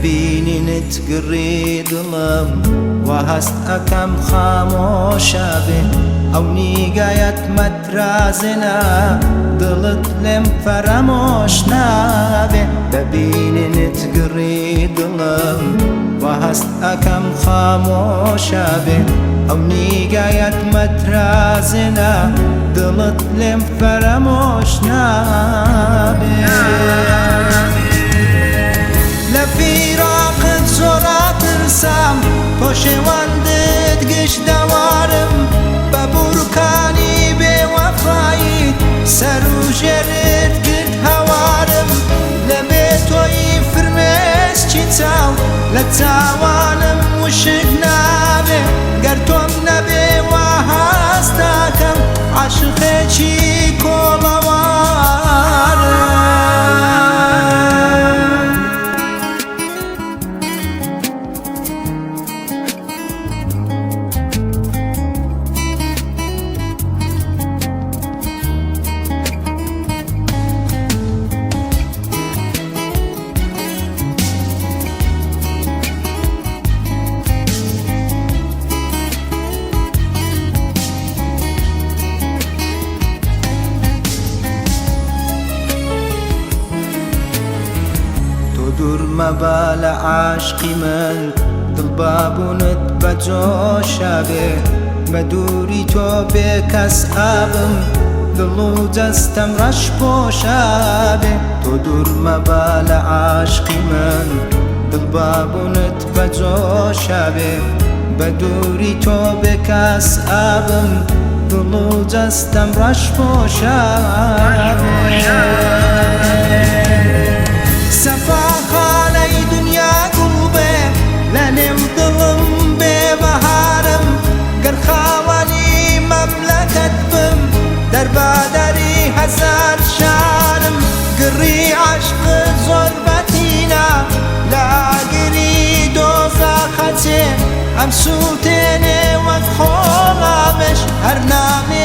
ببینی نتگڕی دڵم وا هەست ئەکەم خامۆشە بێ ئەو نیگایەت مەترازێنە دڵت لێم فەرەمۆش نابێ ببینی نتگڕی دڵم وا هەست ئەکەم خامۆشە بێ ئەو نیگایەت مەترازێنە دڵت لێم فەرەمۆش نابێ لە فیراقت زۆرا ترسام پۆشێوەندت گشت دەوارم بە بورکانی بێوەفاییت سەر و ژێرت کرد هەوارم لە بێ تۆی فرمێسکی چاو لە چاوانم وشک نابێ گەر تۆم نەبێ وا هەستاکەم عاشقێکی کۆڵەوارم دوور مەبە لە عاشقی من دڵبابوونت بە جۆشە بێ بە دووری تۆ بێ کەس ئابم دڵ و جەستەم ڕەش پۆشە بێ تۆ دوور مەبە لە عاشقی من دڵبابوونت بە جۆشە بێ بە دووری تۆ بێ کەس ئابم دڵ و جەستەم ڕەش پۆشە بێ سەفاخانەی دنیا گوڵ بێ لە نێو دڵم بێبەهارم گەر خاوەنی مەملەکەت بم دەربادەری هەزار شارم گڕی عاشقت زۆر بەتینە لە ئاگری دۆزەخە چێ ئەم سووتێنێ وەک خۆڵامش هەر نامێ